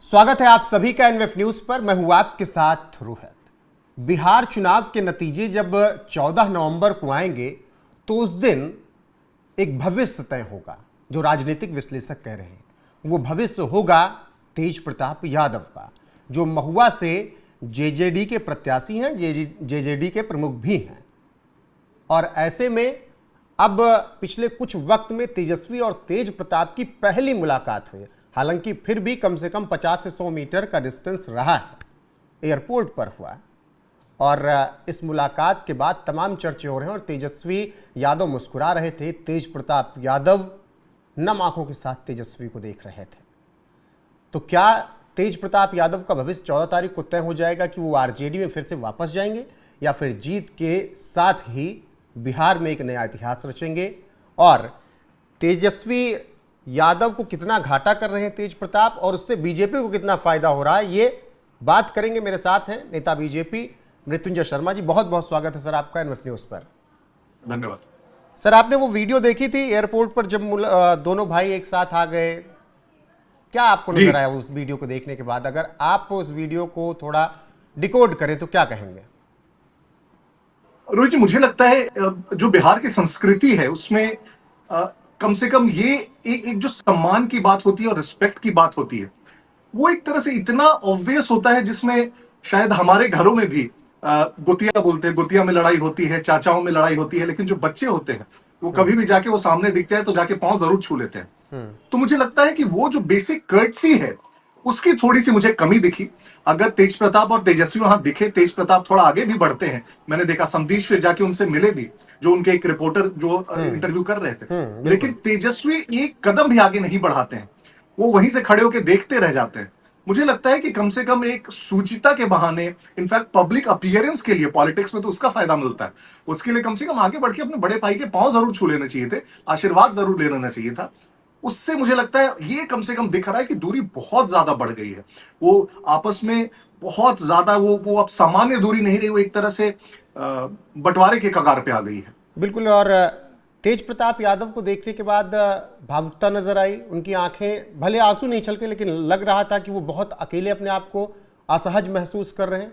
स्वागत है आप सभी का एनवेफ न्यूज पर। मैं हूं आपके साथ रोहित। बिहार चुनाव के नतीजे जब 14 नवंबर को आएंगे तो उस दिन एक भविष्य तय होगा। जो राजनीतिक विश्लेषक कह रहे हैं वो भविष्य होगा तेज प्रताप यादव का, जो महुआ से जेजेडी के प्रत्याशी हैं, जेजेडी के प्रमुख भी हैं। और ऐसे में अब पिछले कुछ वक्त में तेजस्वी और तेज प्रताप की पहली मुलाकात हुई। हालांकि फिर भी कम से कम 50 से 100 मीटर का डिस्टेंस रहा है, एयरपोर्ट पर हुआ। और इस मुलाकात के बाद तमाम चर्चे हो रहे हैं और तेजस्वी यादव मुस्कुरा रहे थे। तेज प्रताप यादव नम आंखों के साथ तेजस्वी को देख रहे थे। तो क्या तेज प्रताप यादव का भविष्य 14 तारीख को तय हो जाएगा कि वो आरजेडी में फिर से वापस जाएंगे या फिर जीत के साथ ही बिहार में एक नया इतिहास रचेंगे? और तेजस्वी यादव को कितना घाटा कर रहे हैं तेज प्रताप और उससे बीजेपी को कितना फायदा हो रहा है, ये बात करेंगे। मेरे साथ हैं नेता बीजेपी मृत्युंजय शर्मा जी। बहुत बहुत स्वागत है सर आपका एनवेफ न्यूज पर। धन्यवाद सर, आपने वो वीडियो देखी थी एयरपोर्ट पर जब दोनों भाई एक साथ आ गए, क्या आपको नजर आया उस वीडियो को देखने के बाद? अगर आप उस वीडियो को थोड़ा डिकोड करें तो क्या कहेंगे? रोहित जी, मुझे लगता है जो बिहार की संस्कृति है उसमें कम से कम ये एक जो सम्मान की बात होती है और रिस्पेक्ट की बात होती है, वो एक तरह से इतना ऑब्वियस होता है, जिसमें शायद हमारे घरों में भी गोतिया बोलते हैं, गोतिया में लड़ाई होती है, चाचाओं में लड़ाई होती है, लेकिन जो बच्चे होते हैं वो कभी भी जाके वो सामने दिख जाए तो जाके पांव जरूर छू लेते हैं। तो मुझे लगता है कि वो जो बेसिक कर्टसी है उसकी थोड़ी सी मुझे कमी दिखी। अगर तेज प्रताप और तेजस्वी वहां दिखे, तेज प्रताप थोड़ा आगे भी बढ़ते हैं, मैंने देखा समदीश फिर जाके उनसे मिले भी, जो उनके एक रिपोर्टर जो इंटरव्यू कर रहे थे, लेकिन तेजस्वी एक कदम भी आगे नहीं बढ़ाते हैं, वो वहीं से खड़े होकर देखते रह जाते हैं। मुझे लगता है कि कम से कम एक सूचिता के बहाने, इनफैक्ट पब्लिक अपीयरेंस के लिए, पॉलिटिक्स में तो उसका फायदा मिलता है, उसके लिए कम से कम आगे बढ़ के अपने बड़े भाई के पांव जरूर छू लेने चाहिए थे, आशीर्वाद जरूर ले लेना चाहिए था। उससे मुझे लगता है ये कम से कम दिख रहा है कि दूरी बहुत ज्यादा बढ़ गई है। वो आपस में बहुत ज्यादा वो अब सामान्य दूरी नहीं रही, वो एक तरह से बंटवारे के कगार पे आ गई है। बिल्कुल। और तेज प्रताप यादव को देखने के बाद भावुकता नजर आई। उनकी आंखें, भले आंसू नहीं छलके, लेकिन लग रहा था कि वो बहुत अकेले अपने आप को असहज महसूस कर रहे हैं।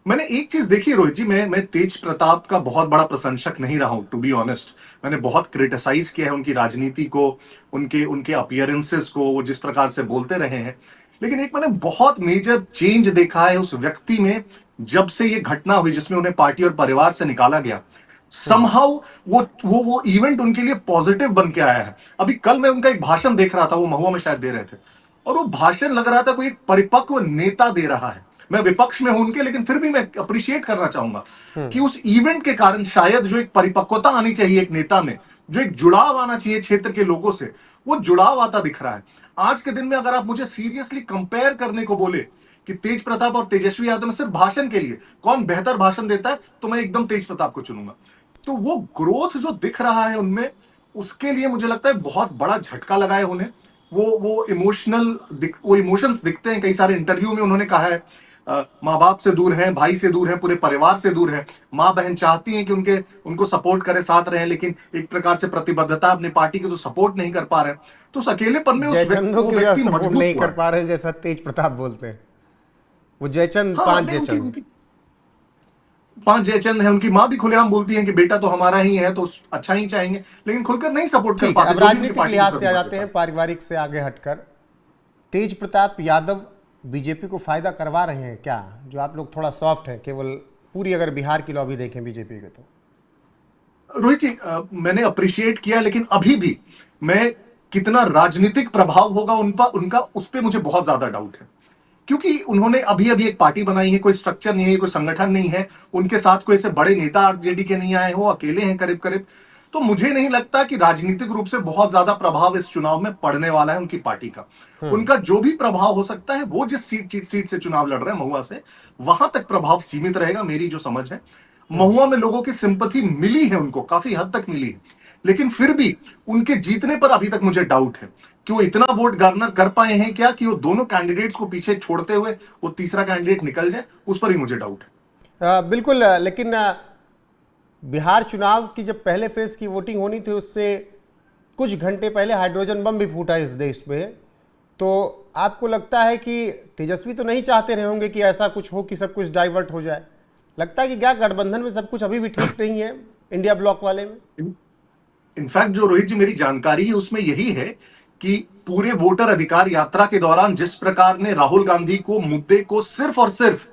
मैंने एक चीज देखी रोहित जी, मैं तेज प्रताप का बहुत बड़ा प्रशंसक नहीं रहा हूं, टू बी ऑनेस्ट। मैंने बहुत क्रिटिसाइज किया है उनकी राजनीति को, उनके उनके अपीयरेंसेस को, वो जिस प्रकार से बोलते रहे हैं। लेकिन एक मैंने बहुत मेजर चेंज देखा है उस व्यक्ति में, जब से ये घटना हुई जिसमें उन्हें पार्टी और परिवार से निकाला गया। समहाउ वो इवेंट उनके लिए पॉजिटिव बन के आया है। अभी कल मैं उनका एक भाषण देख रहा था, वो महुआ में शायद दे रहे थे, और वो भाषण लग रहा था कोई एक परिपक्व नेता दे रहा है। मैं विपक्ष में हूं उनके, लेकिन फिर भी मैं अप्रिशिएट करना चाहूंगा कि उस इवेंट के कारण शायद जो एक परिपक्वता आनी चाहिए एक नेता में, जो एक जुड़ाव आना चाहिए क्षेत्र के लोगों से, वो जुड़ाव आता दिख रहा है। आज के दिन में अगर आप मुझे सीरियसली कंपेयर करने को बोले कि तेज प्रताप और तेजस्वी यादव में सिर्फ भाषण के लिए कौन बेहतर भाषण देता है, तो मैं एकदम तेज प्रताप को चुनूंगा। तो वो ग्रोथ जो दिख रहा है उनमें, उसके लिए मुझे लगता है बहुत बड़ा झटका लगा है उन्हें। वो इमोशंस दिखते हैं। कई सारे इंटरव्यू में उन्होंने कहा है माँ बाप से दूर हैं, भाई से दूर हैं, पूरे परिवार से दूर हैं। माँ बहन चाहती हैं कि उनको सपोर्ट करे, साथ रहे, लेकिन एक प्रकार से प्रतिबद्धता अपनी पार्टी की तो सपोर्ट नहीं कर पा रहे हैं। तो उस अकेलेपन में जयचंदों की वजह सपोर्ट नहीं कर पा रहे हैं, जैसा तेज प्रताप बोलते हैं। वो जयचंद, पांच जयचंद है। उनकी माँ भी खुलेआम बोलती है कि बेटा तो हमारा ही है, तो अच्छा ही चाहेंगे, लेकिन खुलकर नहीं सपोर्ट कर पाते। अब राजनीतिक लिहाज से आ जाते हैं, पारिवारिक से आगे हटकर। तेज प्रताप यादव बीजेपी को फायदा करवा रहे हैं क्या? जो आप लोग थोड़ा सॉफ्ट हैं, केवल पूरी अगर बिहार की लॉबी देखें बीजेपी के, तो रोहित जी, मैंने अप्रिशिएट किया, लेकिन अभी भी मैं कितना राजनीतिक प्रभाव होगा उनका उस पर मुझे बहुत ज्यादा डाउट है। क्योंकि उन्होंने अभी अभी एक पार्टी बनाई है, कोई स्ट्रक्चर नहीं है, कोई संगठन नहीं है, उनके साथ कोई ऐसे बड़े नेता आरजेडी के नहीं आए हो, अकेले हैं करीब करीब। तो मुझे नहीं लगता कि राजनीतिक रूप से बहुत ज्यादा प्रभाव इस चुनाव में पड़ने वाला है उनकी पार्टी का। उनका जो भी प्रभाव हो सकता है वो जिस सीट से चुनाव लड़ रहे हैं महुआ से, वहां तक प्रभाव सीमित रहेगा, मेरी जो समझ है। महुआ में लोगों की सिंपैथी मिली है उनको, काफी हद तक मिली है, लेकिन फिर भी उनके जीतने पर अभी तक मुझे डाउट है कि वो इतना वोट गार्नर कर पाए हैं क्या कि वो दोनों कैंडिडेट्स को पीछे छोड़ते हुए वो तीसरा कैंडिडेट निकल जाए, उस पर ही मुझे डाउट है। बिल्कुल। लेकिन बिहार चुनाव की जब पहले फेज की वोटिंग होनी थी, उससे कुछ घंटे पहले हाइड्रोजन बम भी फूटा इस देश में। तो आपको लगता है कि तेजस्वी तो नहीं चाहते रहे होंगे कि ऐसा कुछ हो कि सब कुछ डाइवर्ट हो जाए? लगता है कि क्या गठबंधन में सब कुछ अभी भी ठीक नहीं है, इंडिया ब्लॉक वाले में? इनफैक्ट जो रोहित जी मेरी जानकारी है उसमें यही है कि पूरे वोटर अधिकार यात्रा के दौरान जिस प्रकार ने राहुल गांधी को मुद्दे को सिर्फ और सिर्फ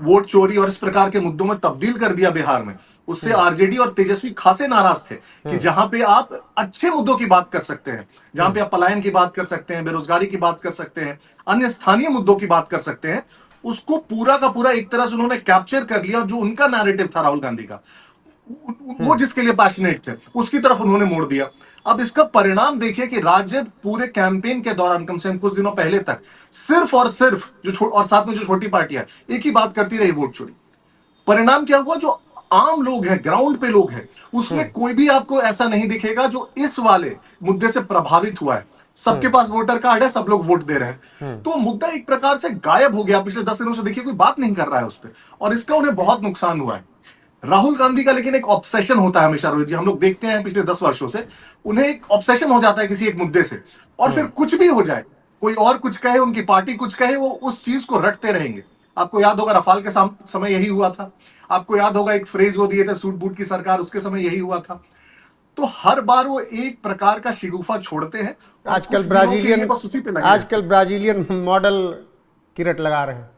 वोट चोरी और इस प्रकार के मुद्दों में तब्दील कर दिया बिहार में, उससे आरजेडी और तेजस्वी खासे नाराज थे कि जहां पे आप अच्छे मुद्दों की बात कर सकते हैं, जहां पे आप पलायन की बात कर सकते हैं, बेरोजगारी की बात कर सकते हैं, अन्य स्थानीय मुद्दों की बात कर सकते हैं, उसको पूरा का पूरा एक तरह से उन्होंने कैप्चर कर लिया। जो उनका नैरेटिव था राहुल गांधी का, वो जिसके लिए पैशनेट थे, उसकी तरफ उन्होंने मोड़ दिया। अब इसका परिणाम देखिए कि राजद पूरे कैंपेन के दौरान कम से कम कुछ दिनों पहले तक सिर्फ और सिर्फ और साथ में जो छोटी पार्टियां एक ही बात करती रही, वोट चोरी। परिणाम क्या हुआ? जो आम लोग हैं, ग्राउंड पे लोग हैं, उसमें कोई भी आपको ऐसा नहीं दिखेगा जो इस वाले मुद्दे से प्रभावित हुआ है। सबके पास वोटर कार्ड है, सब लोग वोट दे रहे हैं, तो मुद्दा एक प्रकार से गायब हो गया। पिछले 10 दिनों से देखिए कोई बात नहीं कर रहा है उस पर, और इसका उन्हें बहुत नुकसान हुआ है। राहुल गांधी का लेकिन एक ऑब्सेशन होता है हमेशा रोहित जी, हम लोग देखते हैं पिछले 10 वर्षों से, उन्हें एक ऑब्सेशन हो जाता है किसी एक मुद्दे से, और फिर कुछ भी हो जाए, कोई और कुछ कहे, उनकी पार्टी कुछ कहे, वो उस चीज को रटते रहेंगे। आपको याद होगा रफाल के समय यही हुआ था। आपको याद होगा एक फ्रेज वो दिए थे, सूट बूट की सरकार, उसके समय यही हुआ था। तो हर बार वो एक प्रकार का शिगुफा छोड़ते हैं। आजकल ब्राजीलियन मॉडल की रट लगा रहे हैं।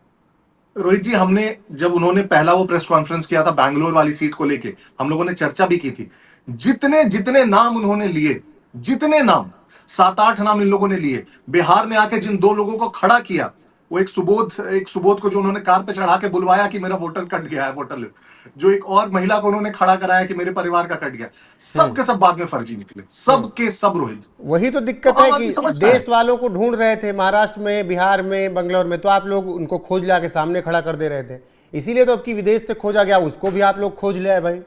रोहित जी, हमने जब उन्होंने पहला वो प्रेस कॉन्फ्रेंस किया था बैंगलोर वाली सीट को लेके, हम लोगों ने चर्चा भी की थी। जितने जितने नाम उन्होंने लिए, जितने नाम, 7-8 नाम इन लोगों ने लिए। बिहार में आके जिन 2 लोगों को खड़ा किया, वो एक सुबोध को जो उन्होंने कार पे चढ़ा के बुलवाया कि मेरा वोटर कट गया है, वोटर लिस्ट, जो एक और महिला को उन्होंने खड़ा कराया कि मेरे परिवार का कट गया, सब के सब बाद में फर्जी निकले, सब के सब। रोहित, वही तो दिक्कत है कि देश वालों को ढूंढ रहे थे महाराष्ट्र में, बिहार में, बंगलौर में, तो आप लोग उनको खोज ला के सामने खड़ा कर दे रहे थे। इसीलिए तो अब की विदेश से खोजा गया, उसको भी आप लोग खोज ले भाई।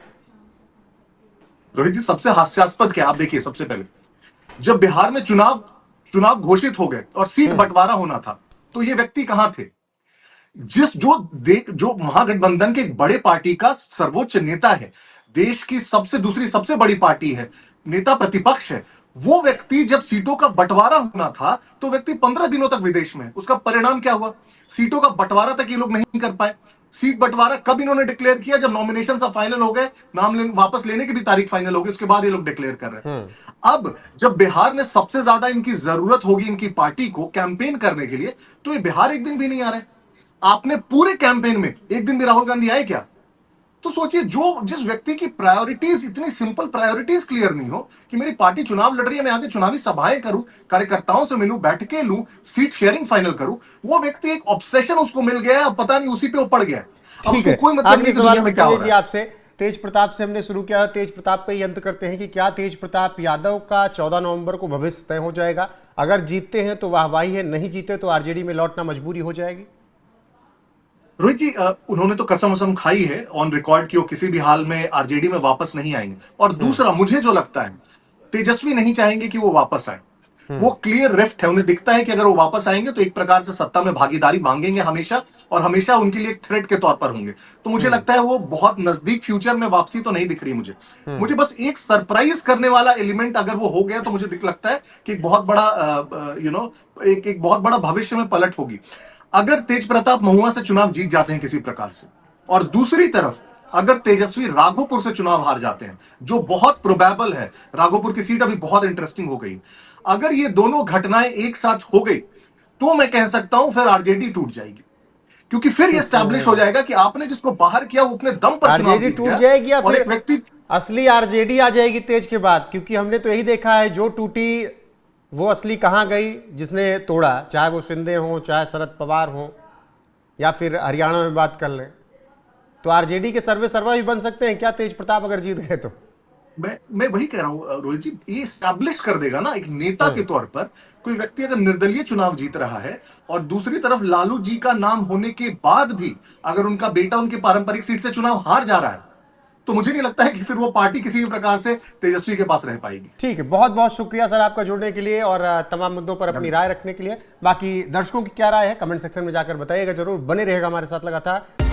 रोहित जी, सबसे हास्यास्पद क्या, आप देखिए, सबसे पहले जब बिहार में चुनाव घोषित हो गए और सीट बंटवारा होना था, तो ये व्यक्ति कहां थे? जो महागठबंधन के एक बड़े पार्टी का सर्वोच्च नेता है, देश की दूसरी सबसे बड़ी पार्टी है, नेता प्रतिपक्ष है, वो व्यक्ति जब सीटों का बंटवारा होना था तो व्यक्ति 15 दिनों तक विदेश में है। उसका परिणाम क्या हुआ? सीटों का बंटवारा तक ये लोग नहीं कर पाए। सीट बंटवारा कब इन्होंने डिक्लेयर किया? जब नॉमिनेशन सब फाइनल हो गए, वापस लेने की भी तारीख फाइनल हो गई, उसके बाद ये लोग डिक्लेयर कर रहे हैं। अब जब बिहार में सबसे ज्यादा इनकी जरूरत होगी इनकी पार्टी को कैंपेन करने के लिए, तो ये बिहार एक दिन भी नहीं आ रहे। आपने पूरे कैंपेन में एक दिन भी राहुल गांधी आए क्या? तो सोचिए, जिस व्यक्ति की प्रायोरिटीज, इतनी सिंपल प्रायोरिटीज क्लियर नहीं हो कि मेरी पार्टी चुनाव लड़ रही है, मैं आके चुनावी सभाएं करूं, कार्यकर्ताओं से मिलूं, बैठकें लूं, सीट शेयरिंग फाइनल करूं, वो व्यक्ति एक ऑब्सेशन उसको मिल गया है, पता नहीं उसी पे वो पड़ गया। अब उसको कोई मतलब नहीं दुनिया में क्या हो रहा है। आपसे तेज प्रताप से हमने शुरू किया, तेज प्रताप पे अंत करते हैं कि क्या तेज प्रताप यादव का 14 नवंबर को भविष्य तय हो जाएगा? अगर जीतते हैं तो वाहवाही है, नहीं जीते तो आरजेडी में लौटना मजबूरी हो जाएगी? रोहित जी, उन्होंने तो कसम खाई है ऑन रिकॉर्ड कि वो किसी भी हाल में आरजेडी में वापस नहीं आएंगे। और दूसरा, मुझे जो लगता है, तेजस्वी नहीं चाहेंगे कि वो वापस आए। वो क्लियर रिफ्ट है, उन्हें दिखता है कि अगर वो वापस आएंगे तो एक प्रकार से सत्ता में भागीदारी मांगेंगे हमेशा, और हमेशा उनके लिए एक थ्रेट के तौर पर होंगे। तो मुझे लगता है वो बहुत नजदीक फ्यूचर में वापसी तो नहीं दिख रही मुझे बस एक सरप्राइज करने वाला एलिमेंट अगर वो हो गया तो मुझे लगता है कि एक बहुत बड़ा एक बहुत बड़ा भविष्य में पलट होगी। अगर तेज प्रताप महुआ से चुनाव जीत जाते हैं किसी प्रकार से, और दूसरी तरफ अगर तेजस्वी राघोपुर से चुनाव हार जाते हैं, जो बहुत प्रोबेबल है, राघोपुर की सीट अभी बहुत इंटरेस्टिंग हो गई, अगर ये दोनों घटनाएं एक साथ हो गई तो मैं कह सकता हूं फिर आरजेडी टूट जाएगी। क्योंकि फिर ये एस्टैब्लिश हो जाएगा कि आपने जिसको बाहर किया वो अपने दम पर आरजेडी टूट जाएगी, या फिर व्यक्ति असली आरजेडी आ जाएगी तेज के बाद? क्योंकि हमने तो यही देखा है, जो टूटी वो असली कहां गई, जिसने तोड़ा, चाहे वो शिंदे हो, चाहे शरद पवार हो, या फिर हरियाणा में बात कर लें, तो आरजेडी के सर्वा भी बन सकते हैं क्या तेज प्रताप अगर जीत गए तो? मैं वही कह रहा हूं रोहित जी, ये एस्टैब्लिश कर देगा ना एक नेता के तौर पर। कोई व्यक्ति अगर निर्दलीय चुनाव जीत रहा है और दूसरी तरफ लालू जी का नाम होने के बाद भी अगर उनका बेटा उनकी पारंपरिक सीट से चुनाव हार जा रहा है, तो मुझे नहीं लगता है कि फिर वो पार्टी किसी भी प्रकार से तेजस्वी के पास रह पाएगी। ठीक है, बहुत बहुत शुक्रिया सर आपका जुड़ने के लिए और तमाम मुद्दों पर अपनी राय रखने के लिए। बाकी दर्शकों की क्या राय है कमेंट सेक्शन में जाकर बताइएगा जरूर। बने रहेगा हमारे साथ लगातार।